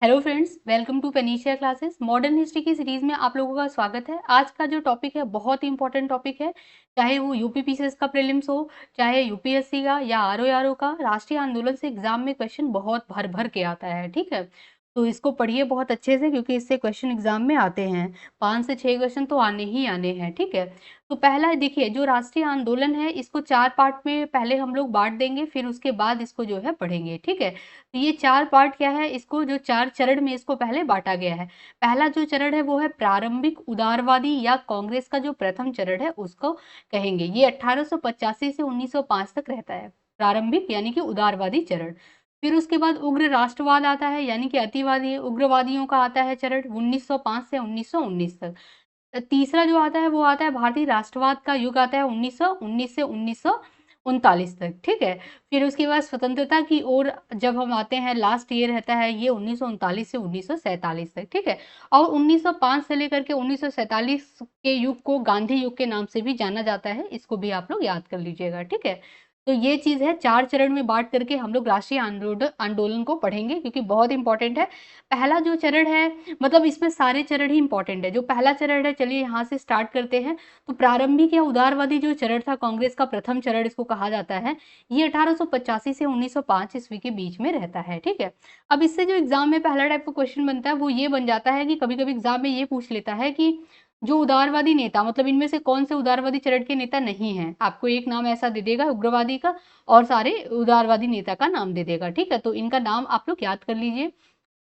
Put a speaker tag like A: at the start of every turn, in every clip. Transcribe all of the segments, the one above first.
A: Hello friends, welcome to panacea classes. Modern history की series में आप लोगों का स्वागत है। आज का जो टॉपिक है बहुत ही इंपॉर्टेंट टॉपिक है, चाहे वो यूपीपीसीएस का प्रीलिम्स हो, चाहे यूपीएससी का या आरओ का। राष्ट्रीय आंदोलन से एग्जाम में क्वेश्चन बहुत भर भर के आता है, ठीक है। तो इसको पढ़िए बहुत अच्छे से, क्योंकि इससे क्वेश्चन एग्जाम में आते हैं। 5 से 6 क्वेश्चन तो आने ही आने हैं, ठीक है। तो पहला देखिए, जो राष्ट्रीय आंदोलन है इसको 4 पार्ट में पहले हम लोग बांट देंगे, फिर उसके बाद इसको जो है पढ़ेंगे, ठीक है। तो ये 4 पार्ट क्या है, इसको जो 4 चरण में इसको पहले बांटा गया है। पहला जो चरण है वो है प्रारंभिक उदारवादी या कांग्रेस का जो प्रथम चरण है उसको कहेंगे। ये 1885 से 1905 तक रहता है, प्रारंभिक यानी कि उदारवादी चरण। फिर उसके बाद उग्र राष्ट्रवाद आता है, यानी कि अतिवादी उग्रवादियों का आता है चरण 1905 से 1919 तक। तीसरा जो आता है वो आता है भारतीय राष्ट्रवाद का युग आता है 1919 से 1939 तक, ठीक है। फिर उसके बाद स्वतंत्रता की ओर जब हम आते हैं, लास्ट ईयर रहता है ये 1939 से 1947 तक, ठीक है। और 1905 से लेकर के 1947 के युग को गांधी युग के नाम से भी जाना जाता है, इसको भी आप लोग याद कर लीजिएगा, ठीक है। तो ये चीज है, 4 चरण में बांट करके हम लोग राष्ट्रीय आंदोलन आंदोलन को पढ़ेंगे, क्योंकि बहुत इंपॉर्टेंट है। पहला जो चरण है, मतलब इसमें सारे चरण ही इंपॉर्टेंट है। जो पहला चरण है, चलिए यहाँ से स्टार्ट करते हैं। तो प्रारंभिक या उदारवादी जो चरण था, कांग्रेस का प्रथम चरण इसको कहा जाता है। ये 1885 से 1905 ईस्वी के बीच में रहता है, ठीक है। अब इससे जो एग्जाम में पहला टाइप का क्वेश्चन बनता है वो ये बन जाता है कि कभी कभी एग्जाम में ये पूछ लेता है कि जो उदारवादी नेता, मतलब इनमें से कौन से उदारवादी चरण के नेता नहीं है। आपको एक नाम ऐसा दे देगा उग्रवादी का, और सारे उदारवादी नेता का नाम दे देगा, ठीक है। तो इनका नाम आप लोग याद कर लीजिए।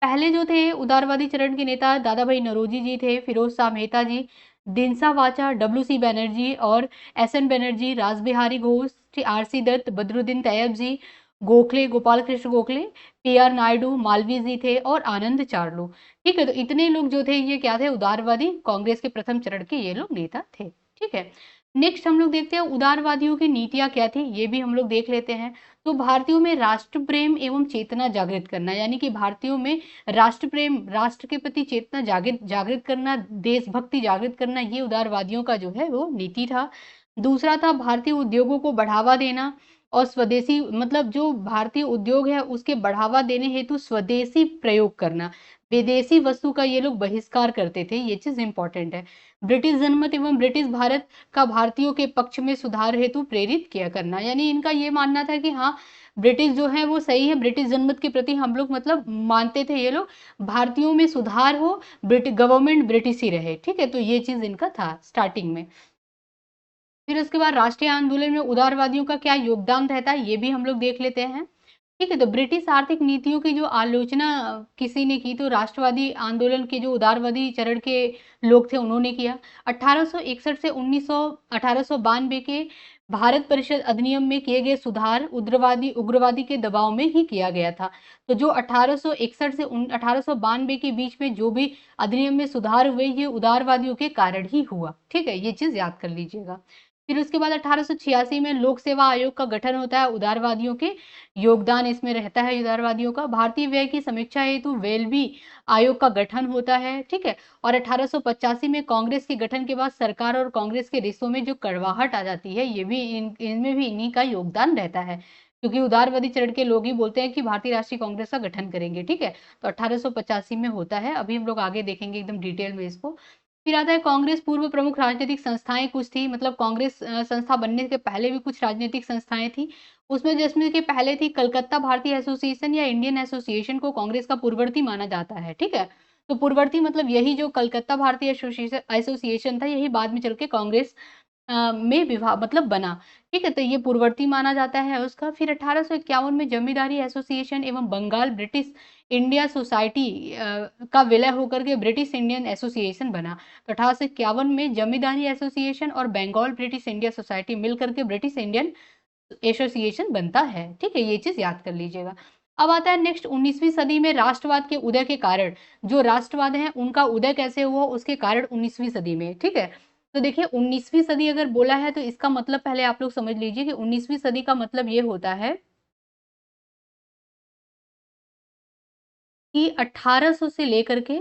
A: पहले जो थे उदारवादी चरण के नेता, दादा भाई नौरोजी जी थे, फिरोज शाह मेहता जी, दिनसा वाचा, डब्ल्यू सी बैनर्जी और S N Banerjee, Rashbehari Ghosh, R C Dutt, Badruddin Tyabji, Gokhale, Gopal Krishna Gokhale, P R Naidu, Malaviya ji थे और आनंद चार्लू, ठीक है। तो इतने लोग जो थे ये क्या थे, उदारवादी कांग्रेस के प्रथम चरण के ये लोग नेता थे, ठीक है। नेक्स्ट हम लोग देखते हैं उदारवादियों की नीतियां क्या थी, ये भी हम लोग देख लेते हैं। तो भारतीयों में राष्ट्र प्रेम एवं चेतना जागृत करना, यानी कि भारतीयों में राष्ट्र प्रेम, राष्ट्र के प्रति चेतना जागृत जागृत करना, देशभक्ति जागृत करना, ये उदारवादियों का जो है वो नीति था। दूसरा था भारतीय उद्योगों को बढ़ावा देना और स्वदेशी, मतलब जो भारतीय उद्योग है उसके बढ़ावा देने हेतु स्वदेशी प्रयोग करना। विदेशी वस्तु का ये लोग बहिष्कार करते थे, ये चीज इंपॉर्टेंट है। ब्रिटिश जनमत एवं ब्रिटिश भारत का भारतीयों के पक्ष में सुधार हेतु प्रेरित किया करना, यानी इनका ये मानना था कि हाँ, ब्रिटिश जो है वो सही है, ब्रिटिश जनमत के प्रति हम लोग मतलब मानते थे ये लोग, भारतीयों में सुधार हो, ब्रिटिश गवर्नमेंट ब्रिटिश ही रहे, ठीक है। तो ये चीज इनका था स्टार्टिंग में। फिर उसके बाद राष्ट्रीय आंदोलन में उदारवादियों का क्या योगदान रहता है, ये भी हम लोग देख लेते हैं, ठीक है। तो ब्रिटिश आर्थिक नीतियों की जो आलोचना किसी ने की, तो राष्ट्रवादी आंदोलन के जो उदारवादी चरण के लोग थे उन्होंने किया। 1861 से 1892 के भारत परिषद अधिनियम में किए गए सुधार उग्रवादी उग्रवादी के दबाव में ही किया गया था। तो जो 1861 से 1892 के बीच में जो भी अधिनियम में सुधार हुए, ये उदारवादियों के कारण ही हुआ, ठीक है। ये चीज याद कर लीजिएगा। फिर उसके बाद 1886 में लोक सेवा आयोग का गठन होता है, उदारवादियों के योगदान इसमें रहता है उदारवादियों का। भारतीय व्यय की समीक्षा हेतु वेलबी आयोग का गठन होता है, ठीक है। और 1885 में कांग्रेस के गठन के बाद सरकार और कांग्रेस के रिश्तों में जो कड़वाहट आ जाती है, ये भी इनमें भी इन्हीं का योगदान रहता है, क्योंकि उदारवादी चरण के लोग ही बोलते हैं कि भारतीय राष्ट्रीय कांग्रेस का गठन करेंगे, ठीक है। तो 1885 में होता है, अभी हम लोग आगे देखेंगे एकदम डिटेल में इसको। फिर आता है कांग्रेस पूर्व प्रमुख राजनीतिक संस्थाएं कुछ थी, मतलब कांग्रेस संस्था बनने के पहले भी कुछ राजनीतिक संस्थाएं थी। उसमें जिसमें कि पहले थी कलकत्ता भारतीय एसोसिएशन या इंडियन एसोसिएशन, को कांग्रेस का पूर्ववर्ती माना जाता है, ठीक है। तो पूर्ववर्ती मतलब यही जो कलकत्ता भारतीय एसोसिएशन था, यही बाद में चल के कांग्रेस में विभाग मतलब बना, ठीक है। तो ये पूर्ववर्ती माना जाता है उसका। फिर 1851 में जमींदारी एसोसिएशन एवं बंगाल ब्रिटिश इंडिया सोसाइटी का विलय होकर के ब्रिटिश इंडियन एसोसिएशन बना। तो 1851 में जमींदारी एसोसिएशन और बंगाल ब्रिटिश इंडिया सोसाइटी मिलकर के ब्रिटिश इंडियन एसोसिएशन बनता है, ठीक है। ये चीज याद कर लीजिएगा। अब आता है नेक्स्ट 19वीं सदी में राष्ट्रवाद के उदय के कारण, जो राष्ट्रवाद है उनका उदय कैसे हुआ, उसके कारण 19वीं सदी में, ठीक है। तो देखिए 19वीं सदी अगर बोला है तो इसका मतलब पहले आप लोग समझ लीजिए कि 19वीं सदी का मतलब ये होता है कि 1800 से लेकर के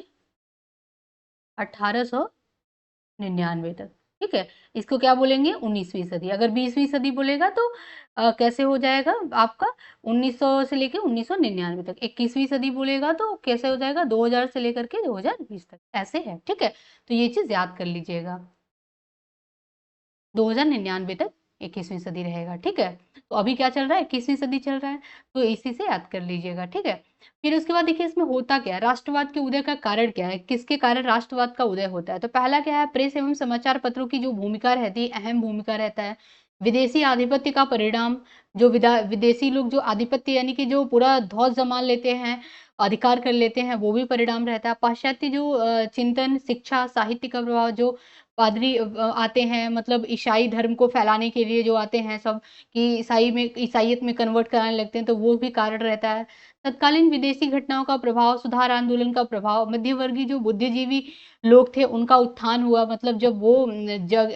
A: 1899 तक, ठीक है, इसको क्या बोलेंगे 19वीं सदी। अगर 20वीं सदी बोलेगा तो कैसे हो जाएगा आपका 1900 से लेके 1999 तक। 21वीं सदी बोलेगा तो कैसे हो जाएगा 2000 से लेकर के 2020 तक, ऐसे है, ठीक है। तो ये चीज़ याद कर लीजिएगा, 2099 तक 21वीं सदी रहेगा, ठीक है। तो अभी क्या चल रहा है, 21वीं सदी चल रहा है, तो इसी से याद कर लीजिएगा, ठीक है। फिर उसके बाद देखिए इसमें होता क्या है, राष्ट्रवाद के उदय का कारण क्या है, किसके कारण राष्ट्रवाद का उदय होता है। तो पहला क्या है, प्रेस एवं समाचार पत्रों की जो भूमिका रहती है, अहम भूमिका रहता है। विदेशी आधिपत्य का परिणाम, जो विदेशी लोग जो आधिपत्य यानी कि जो पूरा धौंस जमा लेते हैं, अधिकार कर लेते हैं, वो भी परिणाम रहता है। पाश्चात्य जो चिंतन, शिक्षा, साहित्य का प्रभाव, जो पादरी आते हैं, मतलब ईसाई धर्म को फैलाने के लिए जो आते हैं सब, कि ईसाईयत में कन्वर्ट कराने लगते हैं, तो वो भी कारण रहता है। तत्कालीन विदेशी घटनाओं का प्रभाव, सुधार आंदोलन का प्रभाव, मध्यवर्गीय जो बुद्धिजीवी लोग थे उनका उत्थान हुआ, मतलब जब वो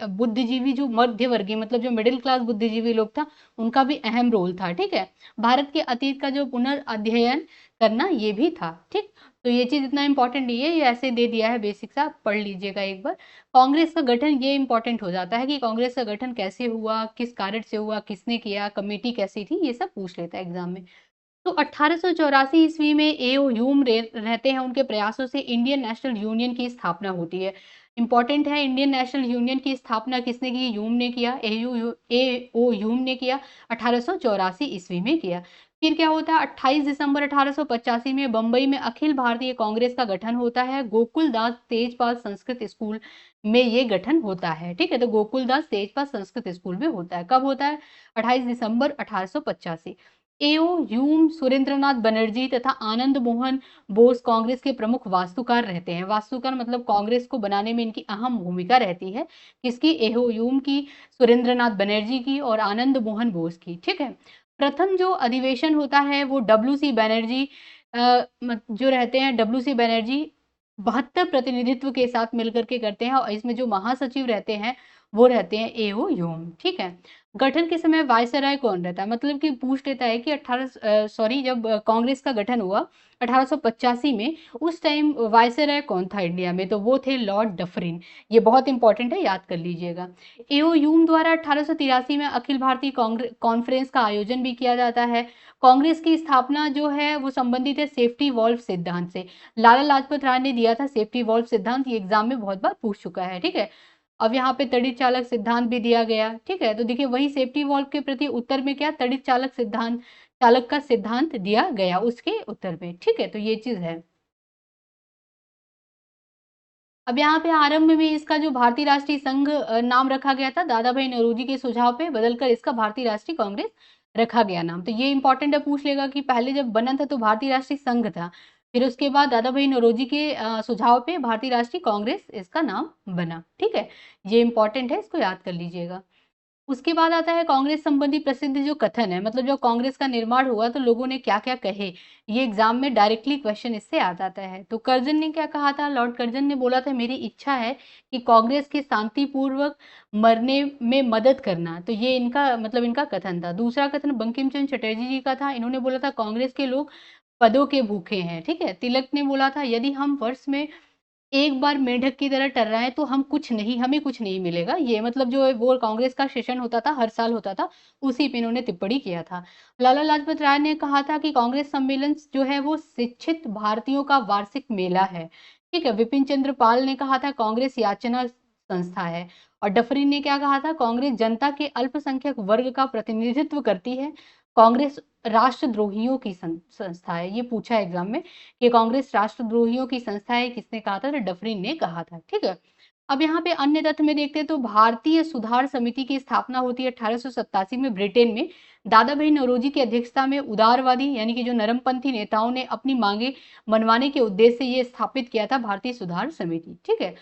A: बुद्धिजीवी जो मध्यवर्गीय मतलब जो मिडिल क्लास बुद्धिजीवी लोग था, उनका भी अहम रोल था, ठीक है। भारत के अतीत का जो पुनर्अध्ययन करना ये भी था, ठीक। तो ये चीज इतना इंपॉर्टेंट नहीं है, ये ऐसे दे दिया है, बेसिक सा पढ़ लीजिएगा एक बार। कांग्रेस का गठन ये इंपॉर्टेंट हो जाता है कि कांग्रेस का गठन कैसे हुआ, किस कारण से हुआ, किसने किया, कमेटी कैसी थी, ये सब पूछ लेता है एग्जाम में। तो 1884 ईस्वी में एओ ह्यूम रहते हैं, उनके प्रयासों से इंडियन नेशनल यूनियन की स्थापना होती है। इंपॉर्टेंट है, इंडियन नेशनल यूनियन की स्थापना किसने की, ह्यूम ने किया, एओ ह्यूम ने किया, 1884 ईस्वी में किया। फिर क्या होता है, 28 दिसंबर 1885 में बंबई में अखिल भारतीय कांग्रेस का गठन होता है, गोकुल दास तेजपाल संस्कृत स्कूल में ये गठन होता है, ठीक है। तो गोकुल दास तेजपाल संस्कृत स्कूल में होता है, कब होता है, 28 दिसंबर 1885। एओ ह्यूम, सुरेंद्रनाथ बनर्जी तथा आनंद मोहन बोस कांग्रेस के प्रमुख वास्तुकार रहते हैं। वास्तुकार मतलब कांग्रेस को बनाने में इनकी अहम भूमिका रहती है, किसकी, एओ ह्यूम की, सुरेंद्रनाथ बनर्जी की और आनंद मोहन बोस की, ठीक है। प्रथम जो अधिवेशन होता है वो डब्ल्यू सी बैनर्जी जो रहते हैं, डब्ल्यू सी बैनर्जी 72 प्रतिनिधित्व के साथ मिलकर के करते हैं, और इसमें जो महासचिव रहते हैं वो रहते हैं एओ ह्यूम, ठीक है। गठन के समय वायसराय कौन रहता है, मतलब कि पूछ लेता है कि जब कांग्रेस का गठन हुआ 1885 में, उस टाइम वायसराय कौन था इंडिया में, तो वो थे लॉर्ड डफरिन। ये बहुत इंपॉर्टेंट है, याद कर लीजिएगा। एओ ह्यूम द्वारा 1883 में अखिल भारतीय कॉन्फ्रेंस का आयोजन भी किया जाता है। कांग्रेस की स्थापना जो है वो संबंधित है सेफ्टी वॉल्व सिद्धांत से। लाला लाजपत राय ने दिया था सेफ्टी वॉल्व सिद्धांत, ये एग्जाम में बहुत बार पूछ चुका है, ठीक है। अब यहाँ पे तड़ित चालक सिद्धांत भी दिया गया, ठीक है। तो देखिए वही सेफ्टी वॉल्व के प्रति उत्तर में क्या, तड़ित चालक सिद्धांत, चालक का सिद्धांत दिया गया उसके उत्तर में, ठीक है। तो ये चीज है। अब यहाँ पे आरंभ में इसका जो भारतीय राष्ट्रीय संघ नाम रखा गया था, दादा भाई नौरोजी के सुझाव पे बदलकर इसका भारतीय राष्ट्रीय कांग्रेस रखा गया नाम। तो ये इंपॉर्टेंट है, पूछ लेगा कि पहले जब बना था तो भारतीय राष्ट्रीय संघ था, फिर उसके बाद दादा भाई नौरोजी के सुझाव पे भारतीय राष्ट्रीय कांग्रेस इसका नाम बना, ठीक है। ये इंपॉर्टेंट है, इसको याद कर लीजिएगा। उसके बाद आता है कांग्रेस संबंधी प्रसिद्ध जो कथन है, मतलब जब कांग्रेस का निर्माण हुआ तो लोगों ने क्या क्या कहे, ये एग्जाम में डायरेक्टली क्वेश्चन इससे आ जाता है। तो कर्जन ने क्या कहा था, लॉर्ड कर्जन ने बोला था मेरी इच्छा है कि कांग्रेस के शांतिपूर्वक मरने में मदद करना, तो ये इनका मतलब इनका कथन था। दूसरा कथन बंकिम चंद्र चटर्जी जी का था, इन्होंने बोला था कांग्रेस के लोग पदों के भूखे हैं, ठीक है। तिलक ने बोला था यदि हम वर्ष में एक बार मेंढक की तरह टर्राएं तो हमें कुछ नहीं मिलेगा, ये मतलब जो है वो कांग्रेस का सेशन होता था, हर साल होता था, उसी पे इन्होंने टिप्पणी किया था। लाला लाजपत राय ने कहा था कि कांग्रेस सम्मेलन जो है वो शिक्षित भारतीयों का वार्षिक मेला है, ठीक है। विपिन चंद्र पाल ने कहा था कांग्रेस याचना संस्था है। और डफरिन ने क्या कहा था, कांग्रेस जनता के अल्पसंख्यक वर्ग का प्रतिनिधित्व करती है, कांग्रेस राष्ट्रद्रोहियों की संस्था है। ये पूछा एग्जाम में कि कांग्रेस राष्ट्रद्रोहियों की संस्था है, किसने कहा था, तो डफरिन ने कहा था, ठीक है। अब यहाँ पे अन्य तथ्य में देखते हैं तो भारतीय सुधार समिति की स्थापना होती है 1887 में ब्रिटेन में। दादा भाई नौरोजी की अध्यक्षता में उदारवादी यानी कि जो नरमपंथी नेताओं ने अपनी मांगे मनवाने के उद्देश्य से ये स्थापित किया था भारतीय सुधार समिति, ठीक है।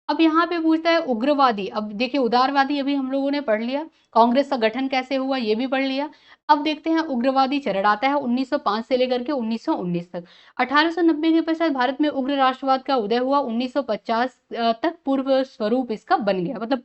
A: अब यहाँ पे पूछता है उग्रवादी, अब देखिए उदारवादी अभी हम लोगों ने पढ़ लिया, कांग्रेस का गठन कैसे हुआ ये भी पढ़ लिया। अब देखते हैं उग्रवादी चरण आता है 1905 से लेकर के 1919 तक। 1890 के पश्चात भारत में उग्र राष्ट्रवाद का उदय हुआ। 1950 तक पूर्व स्वरूप इसका बन गया, मतलब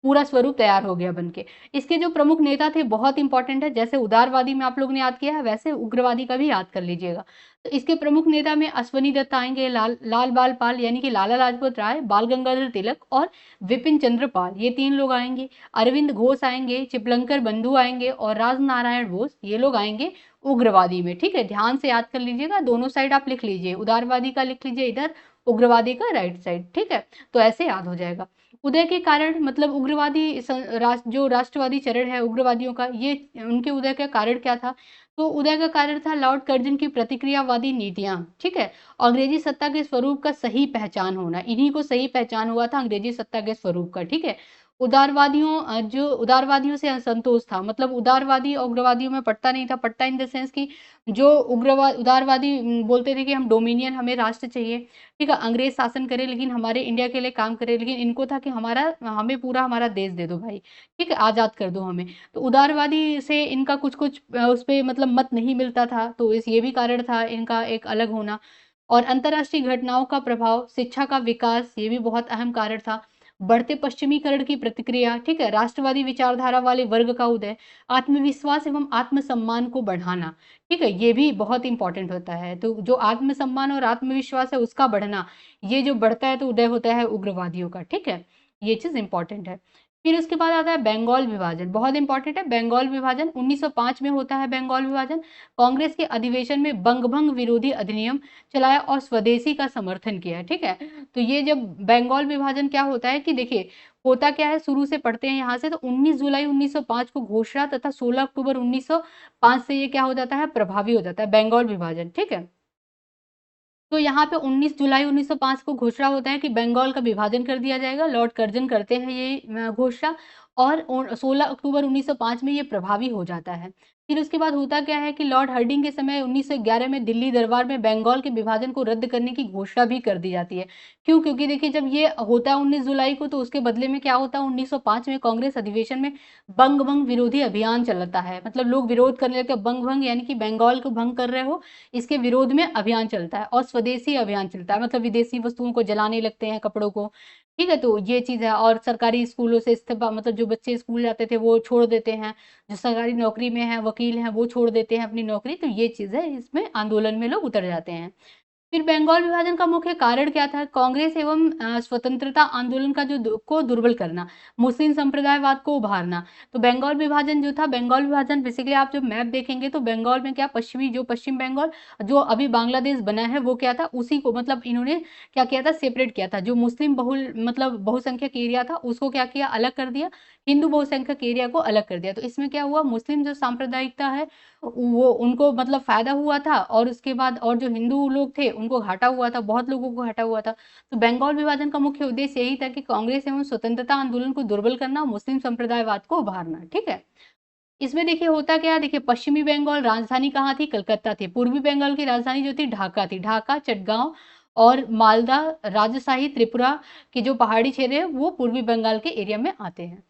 A: पूरा स्वरूप तैयार हो गया बनके। इसके जो प्रमुख नेता थे बहुत इंपॉर्टेंट है, जैसे उदारवादी में आप लोगों ने याद किया है वैसे उग्रवादी का भी याद कर लीजिएगा। तो इसके प्रमुख नेता में अश्वनी दत्त आएंगे, लाल बाल पाल यानी कि लाला लाजपत राय, बाल गंगाधर तिलक और विपिन चंद्र पाल, ये 3 लोग आएंगे। अरविंद घोष आएंगे, चिपलंकर बंधु आएंगे और राजनारायण बोस, ये लोग आएंगे उग्रवादी में। ठीक है, ध्यान से याद कर लीजिएगा, दोनों साइड आप लिख लीजिए, उदारवादी का लिख लीजिए इधर, उग्रवादी का राइट साइड। ठीक है, तो ऐसे याद हो जाएगा। उदय के कारण, मतलब उग्रवादी जो राष्ट्रवादी चरण है उग्रवादियों का, ये उनके उदय का कारण क्या था? तो उदय का कारण था लॉर्ड कर्जन की प्रतिक्रियावादी नीतियां। ठीक है, अंग्रेजी सत्ता के स्वरूप का सही पहचान होना, इन्हीं को सही पहचान हुआ था अंग्रेजी सत्ता के स्वरूप का। ठीक है, जो उदारवादियों से असंतोष था, मतलब उदारवादी और उग्रवादियों में पट्टा नहीं था। पट्टा इन द सेंस कि जो उदारवादी बोलते थे कि हम डोमिनियन, हमें राष्ट्र चाहिए, ठीक है, अंग्रेज शासन करे लेकिन हमारे इंडिया के लिए काम करे, लेकिन इनको था कि हमें पूरा हमारा देश दे दो भाई, ठीक है, आजाद कर दो हमें। तो उदारवादी से इनका कुछ कुछ उस पे मतलब मत नहीं मिलता था, तो इस ये भी कारण था इनका एक अलग होना। और अंतर्राष्ट्रीय घटनाओं का प्रभाव, शिक्षा का विकास, ये भी बहुत अहम कारण था। बढ़ते पश्चिमीकरण की प्रतिक्रिया, ठीक है, राष्ट्रवादी विचारधारा वाले वर्ग का उदय, आत्मविश्वास एवं आत्मसम्मान को बढ़ाना, ठीक है, ये भी बहुत इंपॉर्टेंट होता है। तो जो आत्मसम्मान और आत्मविश्वास है उसका बढ़ना, ये जो बढ़ता है तो उदय होता है उग्रवादियों का। ठीक है, ये चीज इंपॉर्टेंट है। फिर उसके बाद आता है बंगाल विभाजन, बहुत इंपॉर्टेंट है। बंगाल विभाजन 1905 में होता है बंगाल विभाजन। कांग्रेस के अधिवेशन में बंगभंग विरोधी अधिनियम चलाया और स्वदेशी का समर्थन किया। ठीक है, तो ये जब बंगाल विभाजन क्या होता है कि देखिए होता क्या है, शुरू से पढ़ते हैं यहाँ से। तो 19 जुलाई 1905 को घोषणा तथा 16 अक्टूबर 1905 से ये क्या हो जाता है, प्रभावी हो जाता है बंगाल विभाजन। ठीक है, तो यहाँ पे 19 जुलाई 1905 को घोषणा होता है कि बंगाल का विभाजन कर दिया जाएगा। लॉर्ड कर्जन करते हैं ये घोषणा, और 16 अक्टूबर 1905 में ये प्रभावी हो जाता है। फिर उसके बाद होता क्या है कि लॉर्ड हार्डिंग के समय 1911 में दिल्ली दरबार में बंगाल के विभाजन को रद्द करने की घोषणा भी कर दी जाती है। क्यों? क्योंकि देखिए जब ये होता है 19 जुलाई को, तो उसके बदले में क्या होता है, 1905 में कांग्रेस अधिवेशन में बंग भंग विरोधी अभियान चलता है। मतलब लोग विरोध करने लगते हैं, बंग भंग यानी कि बंगाल को भंग कर रहे हो, इसके विरोध में अभियान चलता है। और स्वदेशी अभियान चलता है, मतलब विदेशी वस्तुओं को जलाने लगते हैं, कपड़ों को। ठीक है, तो ये चीज है। और सरकारी स्कूलों से इस्तीफा, मतलब जो बच्चे स्कूल जाते थे वो छोड़ देते हैं, जो सरकारी नौकरी में है, वकील हैं, वो छोड़ देते हैं अपनी नौकरी। तो ये चीज है, इसमें आंदोलन में लोग उतर जाते हैं। फिर बंगाल विभाजन का मुख्य कारण क्या था? कांग्रेस एवं स्वतंत्रता आंदोलन का को दुर्बल करना, मुस्लिम संप्रदायवाद को उभारना। तो बंगाल विभाजन जो था, बंगाल विभाजन बेसिकली आप जब मैप देखेंगे तो बंगाल में क्या, पश्चिम बंगाल जो अभी बांग्लादेश बना है वो क्या था, उसी को मतलब इन्होंने क्या किया था, सेपरेट किया था। जो मुस्लिम बहुल मतलब बहुसंख्यक एरिया था उसको क्या किया, अलग कर दिया। हिंदू बहुसंख्यक एरिया को अलग कर दिया। तो इसमें क्या हुआ, मुस्लिम जो सांप्रदायिकता है वो उनको मतलब फायदा हुआ था, और उसके बाद और जो हिंदू लोग थे उनको घाटा हुआ था, बहुत लोगों को घाटा हुआ था। तो बंगाल विभाजन का मुख्य उद्देश्य यही था कि कांग्रेस एवं स्वतंत्रता आंदोलन को दुर्बल करना, मुस्लिम संप्रदायवाद को उभारना। ठीक है, इसमें देखिए होता क्या, देखिए पश्चिमी बंगाल राजधानी कहाँ थी, कलकत्ता थी। पूर्वी बंगाल की राजधानी जो थी ढाका थी, ढाका, चटगांव और मालदा, राजशाही, त्रिपुरा के जो पहाड़ी क्षेत्र है वो पूर्वी बंगाल के एरिया में आते हैं।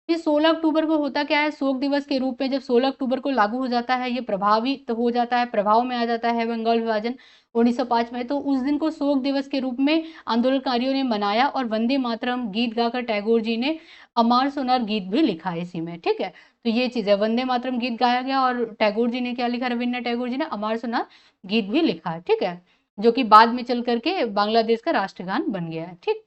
A: फिर 16 अक्टूबर को होता क्या है, शोक दिवस के रूप में जब 16 अक्टूबर को लागू हो जाता है, ये प्रभावित तो हो जाता है, प्रभाव में आ जाता है बंगाल विभाजन 1905 में। तो उस दिन को शोक दिवस के रूप में आंदोलनकारियों ने मनाया, और वंदे मातरम गीत गाकर टैगोर जी ने अमर सोनार गीत भी लिखा है इसी में। ठीक है, तो ये चीज है, वंदे मातरम गीत गाया गया, और टैगोर जी ने क्या लिखा, रविन्द्रनाथ टैगोर जी ने अमर सोनार गीत भी लिखा है। ठीक है, जो कि बाद में चल करके बांग्लादेश का राष्ट्रगान बन गया है। ठीक,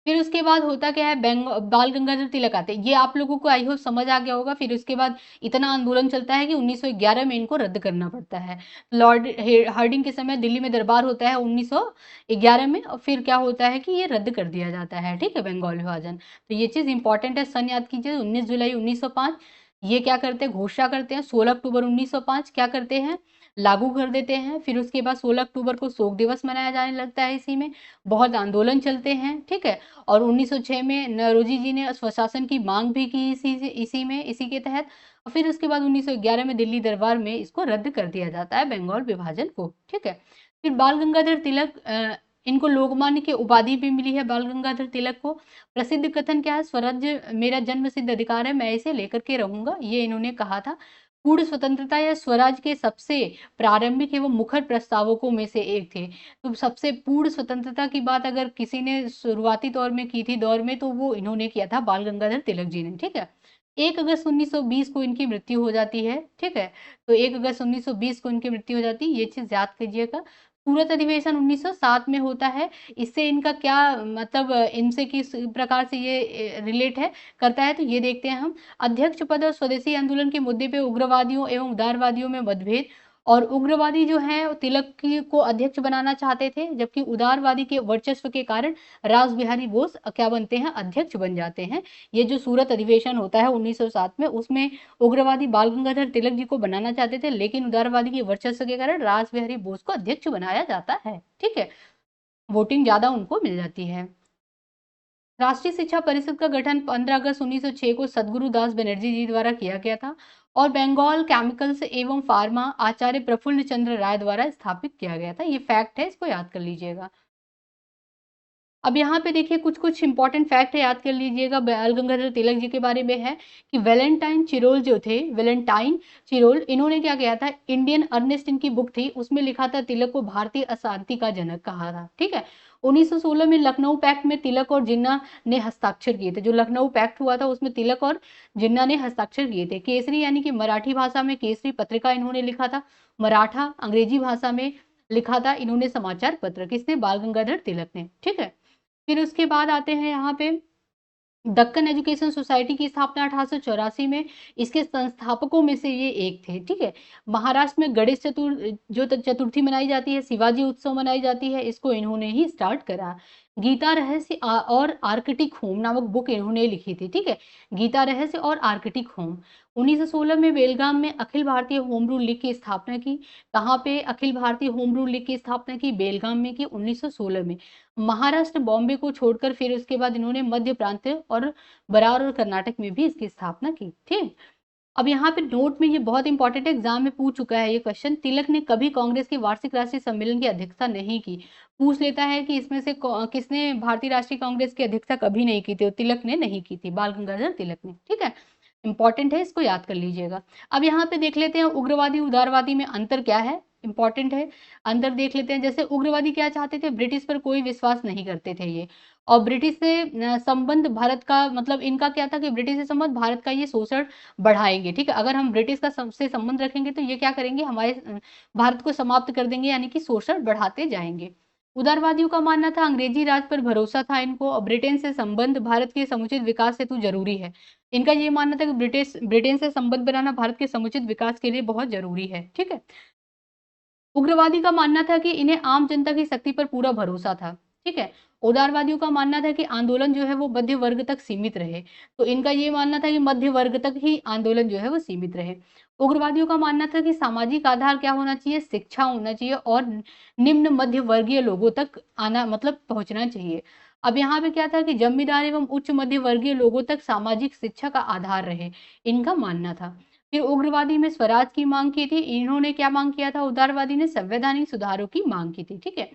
A: फिर उसके बाद होता क्या है, बाल गंगाधर तिलक आते हैं। ये आप लोगों को आई होप समझ आ गया होगा। फिर उसके बाद इतना आंदोलन चलता है कि 1911 में इनको रद्द करना पड़ता है। लॉर्ड हार्डिंग के समय दिल्ली में दरबार होता है 1911 में, और फिर क्या होता है कि ये रद्द कर दिया जाता है। ठीक है, बंगाल विभाजन। तो ये चीज इंपॉर्टेंट है, सन याद कीजिए। 19 जुलाई 1905 ये क्या करते हैं, घोषणा करते हैं। 16 अक्टूबर 1905 क्या करते हैं, लागू कर देते हैं। फिर उसके बाद 16 अक्टूबर को शोक दिवस मनाया जाने लगता है इसी में। बहुत आंदोलन चलते हैं। ठीक है, और 1906 में नौरोजी जी ने स्वशासन की मांग भी की इसी के तहत। और फिर उसके बाद 1911 में दिल्ली दरबार में इसको रद्द कर दिया जाता है बंगाल विभाजन को। ठीक है, फिर बाल गंगाधर तिलक इनको लोकमान्य की उपाधि भी मिली है बाल गंगाधर तिलक को। प्रसिद्ध कथन क्या है? स्वराज्य मेरा जन्म सिद्ध अधिकार है, मैं इसे लेकर के रहूंगा, ये इन्होंने कहा था। पूर्ण स्वतंत्रता या स्वराज के सबसे प्रारंभिक एवं मुखर प्रस्तावकों में से एक थे। तो सबसे पूर्ण स्वतंत्रता की बात अगर किसी ने शुरुआती तौर में की थी दौर में, तो वो इन्होंने किया था, बाल गंगाधर तिलक जी ने। ठीक है, 1 अगस्त 1920 को इनकी मृत्यु हो जाती है। ठीक है, तो 1 अगस्त 1920 को इनकी मृत्यु हो जाती है, ये चीज याद कीजिएगा। सूरत अधिवेशन 1907 में होता है। इससे इनका क्या मतलब, इनसे किस प्रकार से ये रिलेट है करता है, तो ये देखते हैं हम। अध्यक्ष पद और स्वदेशी आंदोलन के मुद्दे पे उग्रवादियों एवं उदारवादियों में मतभेद, और उग्रवादी जो है तिलक को अध्यक्ष बनाना चाहते थे, जबकि उदारवादी के वर्चस्व के कारण रास बिहारी बोस क्या बनते हैं? अध्यक्ष बन जाते हैं। ये जो सूरत अधिवेशन होता है 1907 में, उसमें उग्रवादी बाल गंगाधर तिलक जी को बनाना चाहते थे, लेकिन उदारवादी के वर्चस्व के कारण रास बिहारी बोस को अध्यक्ष बनाया जाता है। ठीक है, वोटिंग ज्यादा उनको मिल जाती है। राष्ट्रीय शिक्षा परिषद का गठन 15 अगस्त 1906 को सदगुरु दास बनर्जी जी द्वारा किया गया था, और बंगाल केमिकल्स एवं फार्मा आचार्य प्रफुल्ल चंद्र राय द्वारा स्थापित किया गया था। ये फैक्ट है, इसको याद कर लीजिएगा। अब यहाँ पे देखिए कुछ कुछ इंपॉर्टेंट फैक्ट है, याद कर लीजिएगा। बाल गंगाधर तिलक जी के बारे में है कि वैलेंटाइन चिरोल जो थे, वैलेंटाइन चिरोल, इन्होंने क्या किया था? इंडियन अर्नेस्ट इनकी बुक थी, उसमें लिखा था तिलक को भारतीय अशांति का जनक कहा था। ठीक है, 1916 में लखनऊ पैक्ट में तिलक और जिन्ना ने हस्ताक्षर किए थे। जो लखनऊ पैक्ट हुआ था उसमें तिलक और जिन्ना ने हस्ताक्षर किए थे। केसरी यानी कि मराठी भाषा में केसरी पत्रिका इन्होंने लिखा था। मराठा अंग्रेजी भाषा में लिखा था इन्होंने समाचार पत्र, किसने? बाल गंगाधर तिलक ने। ठीक है, फिर उसके बाद आते हैं यहाँ पे दक्कन एजुकेशन सोसाइटी की स्थापना 1884 में। इसके संस्थापकों में से ये एक थे। ठीक है, महाराष्ट्र में गणेश चतुर्थी मनाई जाती है, शिवाजी उत्सव मनाई जाती है, इसको इन्होंने ही स्टार्ट करा। गीता रहस्य और आर्कटिक होम नामक बुक इन्होंने लिखी थी। ठीक है, गीता रहस्य और आर्कटिक होम। 1916 में बेलगाम में Akhil Bharatiya home rule league की स्थापना की। कहाँ पे Akhil Bharatiya home rule league की स्थापना की? बेलगाम में की, 1916 में। महाराष्ट्र बॉम्बे को छोड़कर फिर उसके बाद इन्होंने मध्य प्रांत और बरार और कर्नाटक में भी इसकी स्थापना की। ठीक, अब यहाँ पे नोट में, ये बहुत इंपॉर्टेंट है, एग्जाम में पूछ चुका है ये क्वेश्चन। तिलक ने कभी कांग्रेस के वार्षिक राष्ट्रीय सम्मेलन की अध्यक्षता नहीं की। पूछ लेता है कि इसमें से किसने भारतीय राष्ट्रीय कांग्रेस की अध्यक्षता कभी नहीं की थी? तिलक ने नहीं की थी, बाल गंगाधर तिलक ने। ठीक है, इंपॉर्टेंट है, इसको याद कर लीजिएगा। अब यहाँ पे देख लेते हैं उग्रवादी उदारवादी में अंतर क्या है, इंपॉर्टेंट है। अंदर देख लेते हैं। जैसे उग्रवादी क्या चाहते थे? ब्रिटिश पर कोई विश्वास नहीं करते थे ये, और ब्रिटिश से संबंध भारत का, मतलब इनका क्या था कि ब्रिटिश से संबंध भारत का ये शोषण बढ़ाएंगे। ठीक है, अगर हम ब्रिटिश का से संबंध रखेंगे तो ये क्या करेंगे? हमारे भारत को समाप्त कर देंगे, यानी कि शोषण बढ़ाते जाएंगे। उदारवादियों का मानना था अंग्रेजी राज पर भरोसा था इनको, और ब्रिटेन से संबंध भारत के समुचित विकास हेतु जरूरी है। इनका ये मानना था कि ब्रिटेन से संबंध बनाना भारत के समुचित विकास के लिए बहुत जरूरी है। ठीक है, उग्रवादी का मानना था कि इन्हें आम जनता की शक्ति पर पूरा भरोसा था। ठीक है, उदारवादियों का मानना था कि आंदोलन जो है वो मध्य वर्ग तक सीमित रहे। तो इनका ये मानना था कि मध्य वर्ग तक ही आंदोलन जो है वो सीमित रहे। उग्रवादियों का मानना था कि सामाजिक आधार क्या होना चाहिए? शिक्षा होना चाहिए, और निम्न मध्य वर्गीय लोगों तक आना, मतलब पहुंचना चाहिए। अब यहाँ पे क्या था कि जमींदार एवं उच्च मध्य वर्गीय लोगों तक सामाजिक शिक्षा का आधार रहे, इनका मानना था। फिर उग्रवादी में स्वराज की मांग की थी। इन्होंने क्या मांग किया था? उदारवादी ने संवैधानिक सुधारों की मांग की थी। ठीक है,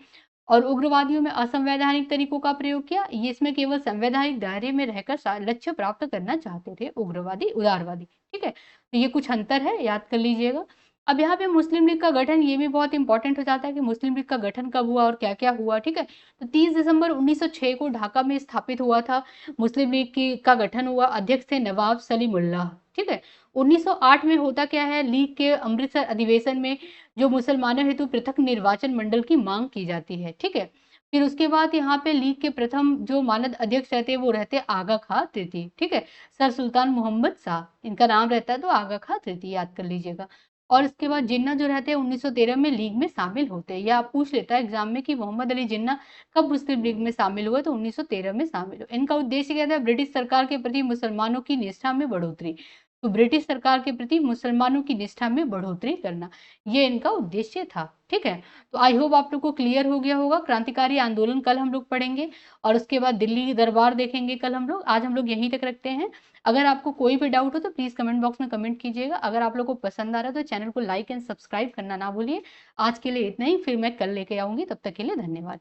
A: और उग्रवादियों में असंवैधानिक तरीकों का प्रयोग किया। ये इसमें केवल संवैधानिक दायरे में रहकर लक्ष्य प्राप्त करना चाहते थे उग्रवादी उदारवादी। ठीक है, तो ये कुछ अंतर है, याद कर लीजिएगा। अब यहाँ पे मुस्लिम लीग का गठन, ये भी बहुत इंपॉर्टेंट हो जाता है कि मुस्लिम लीग का गठन कब हुआ और क्या क्या हुआ। ठीक है, तो 30 दिसंबर 1906 को ढाका में स्थापित हुआ था। मुस्लिम लीग का गठन हुआ। अध्यक्ष थे नवाब सलीमुल्लाह। ठीक है, 1908 में होता क्या है? लीग के अमृतसर अधिवेशन में जो मुसलमानों हेतु पृथक निर्वाचन मंडल की मांग की जाती है। ठीक है, फिर उसके बाद यहाँ पे लीग के प्रथम जो मानद अध्यक्ष रहते हैं वो रहते आगा खां तृतीय। ठीक है, सर सुल्तान मोहम्मद शाह इनका नाम रहता है, तो आगा खां तृतीय याद कर लीजिएगा। और इसके बाद जिन्ना जो रहते हैं 1913 में लीग में शामिल होते हैं। या आप पूछ लेता है एग्जाम में कि मोहम्मद अली जिन्ना कब मुस्लिम लीग में शामिल हुए, तो 1913 में शामिल हुए। इनका उद्देश्य क्या था? ब्रिटिश सरकार के प्रति मुसलमानों की निष्ठा में बढ़ोतरी। तो ब्रिटिश सरकार के प्रति मुसलमानों की निष्ठा में बढ़ोतरी करना, ये इनका उद्देश्य था। ठीक है, तो आई होप आप लोग को क्लियर हो गया होगा। क्रांतिकारी आंदोलन कल हम लोग पढ़ेंगे, और उसके बाद दिल्ली दरबार देखेंगे कल हम लोग। आज हम लोग यहीं तक रखते हैं। अगर आपको कोई भी डाउट हो तो प्लीज कमेंट बॉक्स में कमेंट कीजिएगा। अगर आप लोग को पसंद आ रहा है तो चैनल को लाइक एंड सब्सक्राइब करना ना भूलिए। आज के लिए इतना ही, फिर मैं कल लेके आऊंगी। तब तक के लिए धन्यवाद।